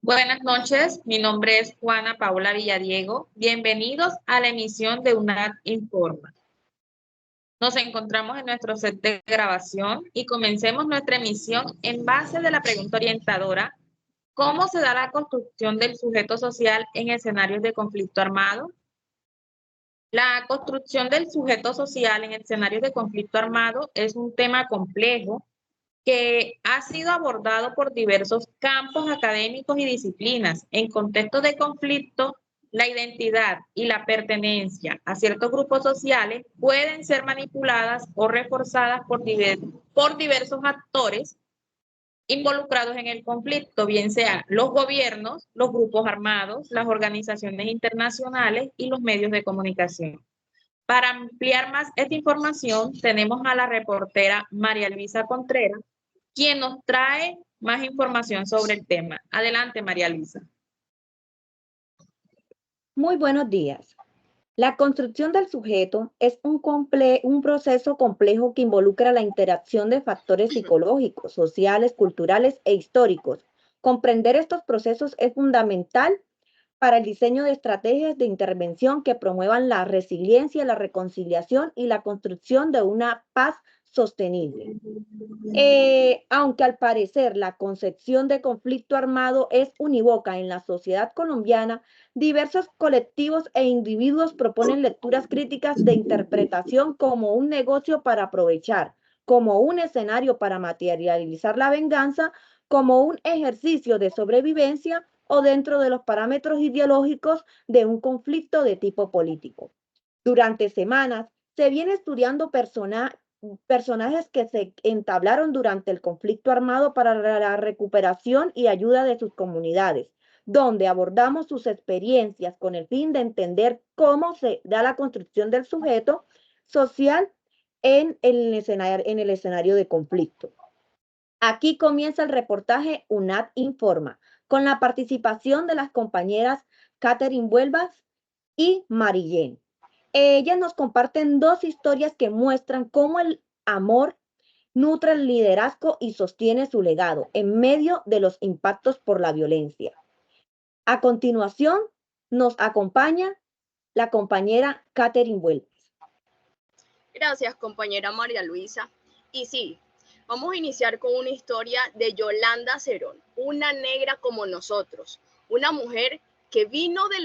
Buenas noches, mi nombre es Juana Paula Villadiego. Bienvenidos a la emisión de UNAD Informa. Nos encontramos en nuestro set de grabación y comencemos nuestra emisión en base de la pregunta orientadora: ¿cómo se da la construcción del sujeto social en escenarios de conflicto armado? La construcción del sujeto social en escenarios de conflicto armado es un tema complejo que ha sido abordado por diversos campos académicos y disciplinas. En contextos de conflicto, la identidad y la pertenencia a ciertos grupos sociales pueden ser manipuladas o reforzadas por diversos actores involucrados en el conflicto, bien sean los gobiernos, los grupos armados, las organizaciones internacionales y los medios de comunicación. Para ampliar más esta información, tenemos a la reportera María Luisa Contreras, quien nos trae más información sobre el tema. Adelante, María Luisa. Muy buenos días. La construcción del sujeto es un proceso complejo que involucra la interacción de factores psicológicos, sociales, culturales e históricos. Comprender estos procesos es fundamental para el diseño de estrategias de intervención que promuevan la resiliencia, la reconciliación y la construcción de una paz sostenible. Aunque al parecer la concepción de conflicto armado es unívoca en la sociedad colombiana, diversos colectivos e individuos proponen lecturas críticas de interpretación como un negocio para aprovechar, como un escenario para materializar la venganza, como un ejercicio de sobrevivencia o dentro de los parámetros ideológicos de un conflicto de tipo político. Durante semanas se viene estudiando personajes que se entablaron durante el conflicto armado para la recuperación y ayuda de sus comunidades, donde abordamos sus experiencias con el fin de entender cómo se da la construcción del sujeto social en el escenario de conflicto. Aquí comienza el reportaje UNAD Informa, con la participación de las compañeras Catherine Huelvas y Marillén. Ellas nos comparten dos historias que muestran cómo el amor nutre el liderazgo y sostiene su legado en medio de los impactos por la violencia. A continuación, nos acompaña la compañera Catherine Huelvas. Gracias, compañera María Luisa. Y sí, vamos a iniciar con una historia de Yolanda Cerón, una negra como nosotros, una mujer que vino de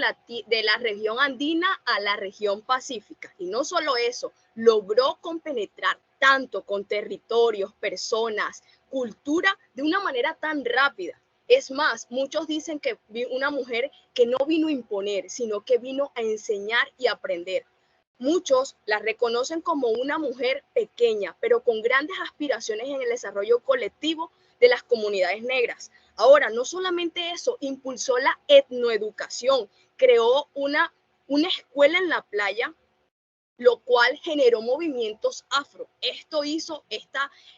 la región andina a la región pacífica. Y no solo eso, logró compenetrar tanto con territorios, personas, cultura, de una manera tan rápida. Es más, muchos dicen que una mujer que no vino a imponer, sino que vino a enseñar y aprender. Muchos la reconocen como una mujer pequeña, pero con grandes aspiraciones en el desarrollo colectivo de las comunidades negras. Ahora, no solamente eso, impulsó la etnoeducación, creó una escuela en la playa, lo cual generó movimientos afro. Esto hizo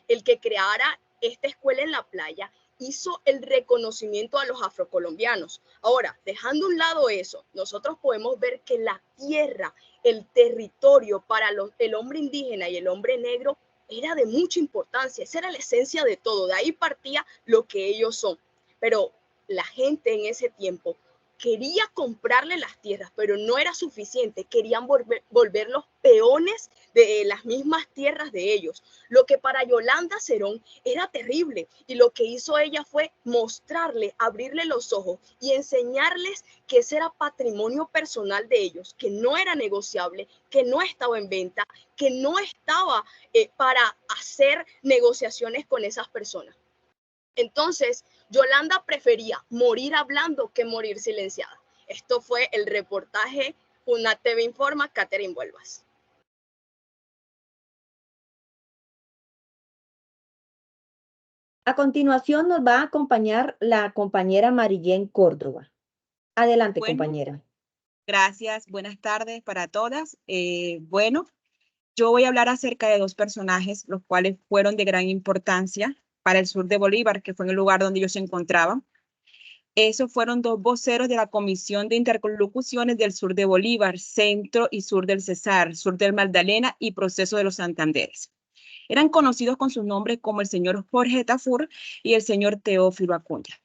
el que creara esta escuela en la playa, hizo el reconocimiento a los afrocolombianos. Ahora, dejando a un lado eso, nosotros podemos ver que la tierra, el territorio para el hombre indígena y el hombre negro era de mucha importancia. Esa era la esencia de todo. De ahí partía lo que ellos son. Pero la gente en ese tiempo quería comprarle las tierras, pero no era suficiente. Querían volverlos peones de las mismas tierras de ellos. Lo que para Yolanda Cerón era terrible, y lo que hizo ella fue mostrarle, abrirle los ojos y enseñarles que ese era patrimonio personal de ellos, que no era negociable, que no estaba en venta, que no estaba para hacer negociaciones con esas personas. Entonces, Yolanda prefería morir hablando que morir silenciada. Esto fue el reportaje UNAD TV Informa, Catherine Huelvas. A continuación nos va a acompañar la compañera Marillén Córdoba. Adelante, compañera. Gracias, buenas tardes para todas. Bueno, yo voy a hablar acerca de dos personajes, los cuales fueron de gran importancia para el sur de Bolívar, que fue en el lugar donde ellos se encontraban. Esos fueron dos voceros de la Comisión de Interlocuciones del sur de Bolívar, centro y sur del Cesar, sur del Magdalena y proceso de los Santanderes. Eran conocidos con sus nombres como el señor Jorge Tafur y el señor Teófilo Acuña.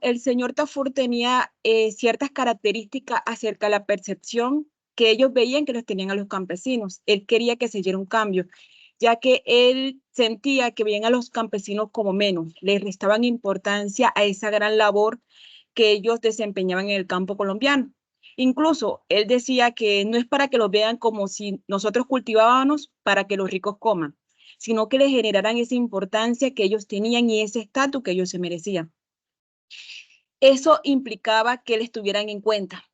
el señor Tafur tenía ciertas características acerca de la percepción que ellos veían que los tenían a los campesinos. Él quería que se diera un cambio, ya que él sentía que veían a los campesinos como menos, les restaban importancia a esa gran labor que ellos desempeñaban en el campo colombiano. Incluso él decía que no es para que los vean como si nosotros cultivábamos para que los ricos coman, sino que les generaran esa importancia que ellos tenían y ese estatus que ellos se merecían. Eso implicaba que les tuvieran en cuenta.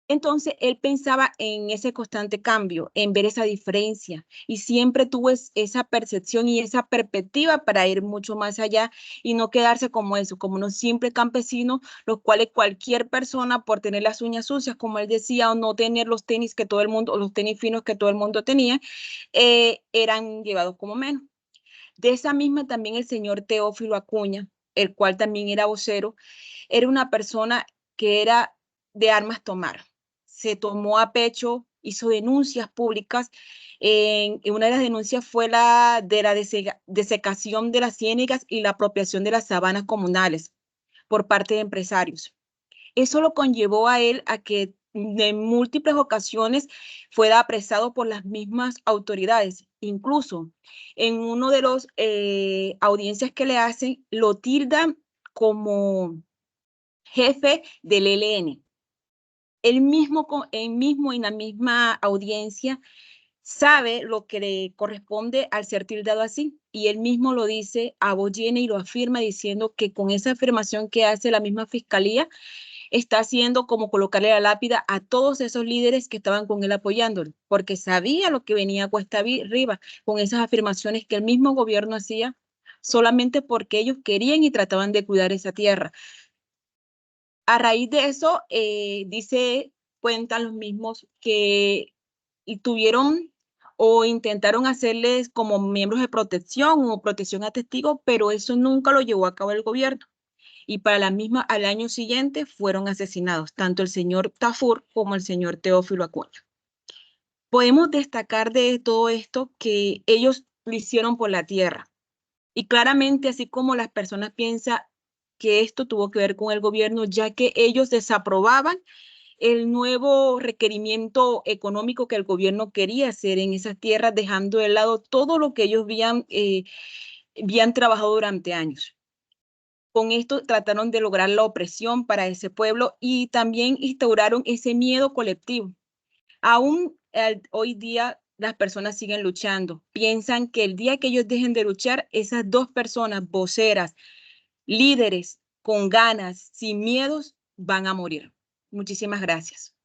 Entonces, él pensaba en ese constante cambio, en ver esa diferencia, y siempre tuvo esa percepción y esa perspectiva para ir mucho más allá y no quedarse como eso, como unos simples campesinos, los cuales cualquier persona, por tener las uñas sucias, como él decía, o no tener los tenis que todo el mundo, o los tenis finos que todo el mundo tenía, eran llevados como menos. De esa misma también el señor Teófilo Acuña, el cual también era vocero, era una persona que era de armas tomar. Se tomó a pecho, hizo denuncias públicas. Una de las denuncias fue la de la desecación de las ciénegas y la apropiación de las sabanas comunales por parte de empresarios. Eso lo conllevó a él a que en múltiples ocasiones fuera apresado por las mismas autoridades. Incluso en uno de los audiencias que le hacen, lo tildan como jefe del ELN. Él mismo en la misma audiencia sabe lo que le corresponde al ser tildado así, y él mismo lo dice a voz llena y lo afirma diciendo que con esa afirmación que hace la misma fiscalía está haciendo como colocarle la lápida a todos esos líderes que estaban con él apoyándolo, porque sabía lo que venía cuesta arriba con esas afirmaciones que el mismo gobierno hacía solamente porque ellos querían y trataban de cuidar esa tierra. A raíz de eso, cuentan los mismos que tuvieron o intentaron hacerles como miembros de protección o protección a testigos, pero eso nunca lo llevó a cabo el gobierno. Y para la misma, al año siguiente fueron asesinados, tanto el señor Tafur como el señor Teófilo Acuña. Podemos destacar de todo esto que ellos lo hicieron por la tierra. Y claramente, así como las personas piensan que esto tuvo que ver con el gobierno, ya que ellos desaprobaban el nuevo requerimiento económico que el gobierno quería hacer en esas tierras, dejando de lado todo lo que ellos habían trabajado durante años. Con esto trataron de lograr la opresión para ese pueblo y también instauraron ese miedo colectivo. Aún hoy día las personas siguen luchando. Piensan que el día que ellos dejen de luchar, esas dos personas voceras, líderes con ganas, sin miedos, van a morir. Muchísimas gracias.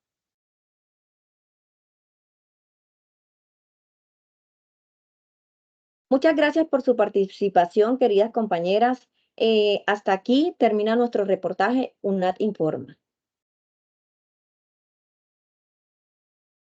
Muchas gracias por su participación, queridas compañeras. Hasta aquí termina nuestro reportaje UNAT Informa.